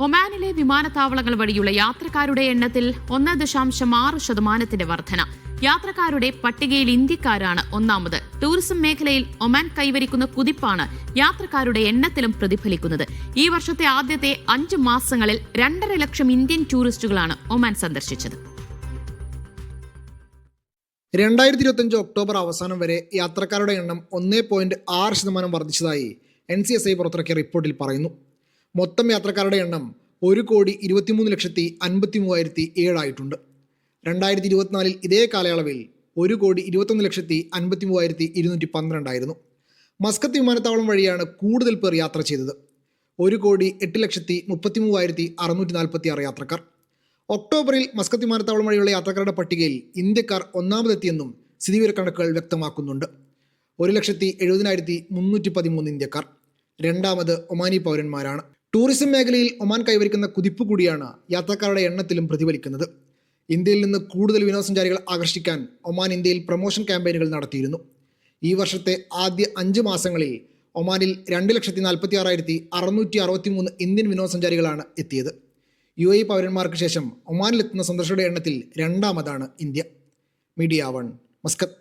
ഒമാനിലെ വിമാനത്താവളങ്ങൾ വഴിയുള്ള യാത്രക്കാരുടെ എണ്ണത്തിൽ 1.6% വർധന. യാത്രക്കാരുടെ പട്ടികയിൽ ഇന്ത്യക്കാരാണ് ഒന്നാമത്. ടൂറിസം മേഖലയിൽ ഒമാൻ കൈവരിക്കുന്ന കുതിപ്പാണ് യാത്രക്കാരുടെ എണ്ണത്തിലും പ്രതിഫലിക്കുന്നത്. ഈ വർഷത്തെ ആദ്യത്തെ 5 മാസങ്ങളിൽ 2.5 ലക്ഷം ഇന്ത്യൻ ടൂറിസ്റ്റുകളാണ് ഒമാൻ സന്ദർശിച്ചത്. 2025 ഒക്ടോബർ അവസാനം വരെ യാത്രക്കാരുടെ എണ്ണം 1.6% വർദ്ധിച്ചതായി NCSI പുറത്തിറക്കിയ റിപ്പോർട്ടിൽ പറയുന്നു. മൊത്തം യാത്രക്കാരുടെ എണ്ണം 1,23,53,007 ആയിട്ടുണ്ട്. 2024 ഇതേ കാലയളവിൽ 1,21,53,212 ആയിരുന്നു. മസ്കത്ത് വിമാനത്താവളം വഴിയാണ് കൂടുതൽ പേർ യാത്ര ചെയ്തത്. 1,08,33,646 യാത്രക്കാർ. ഒക്ടോബറിൽ മസ്കത്ത് വിമാനത്താവളം വഴിയുള്ള യാത്രക്കാരുടെ പട്ടികയിൽ ഇന്ത്യക്കാർ ഒന്നാമതെത്തിയെന്നും സ്ഥിതിവിവരക്കണക്കുകൾ വ്യക്തമാക്കുന്നുണ്ട്. 1,70,313 ഇന്ത്യക്കാർ. രണ്ടാമത് ഒമാനി പൗരന്മാരാണ്. ടൂറിസം മേഖലയിൽ ഒമാൻ കൈവരിക്കുന്ന കുതിപ്പ് കൂടിയാണ് യാത്രക്കാരുടെ എണ്ണത്തിലും പ്രതിഫലിക്കുന്നത്. ഇന്ത്യയിൽ നിന്ന് കൂടുതൽ വിനോദസഞ്ചാരികൾ ആകർഷിക്കാൻ ഒമാൻ ഇന്ത്യയിൽ പ്രൊമോഷൻ ക്യാമ്പയിനുകൾ നടത്തിയിരുന്നു. ഈ വർഷത്തെ ആദ്യ 5 മാസങ്ങളിൽ ഒമാനിൽ 2,46,663 ഇന്ത്യൻ വിനോദസഞ്ചാരികളാണ് എത്തിയത്. UAE പൗരന്മാർക്ക് ശേഷം ഒമാനിലെത്തുന്ന സന്ദർശകരുടെ എണ്ണത്തിൽ രണ്ടാമതാണ് ഇന്ത്യ. Media 1 Muscat.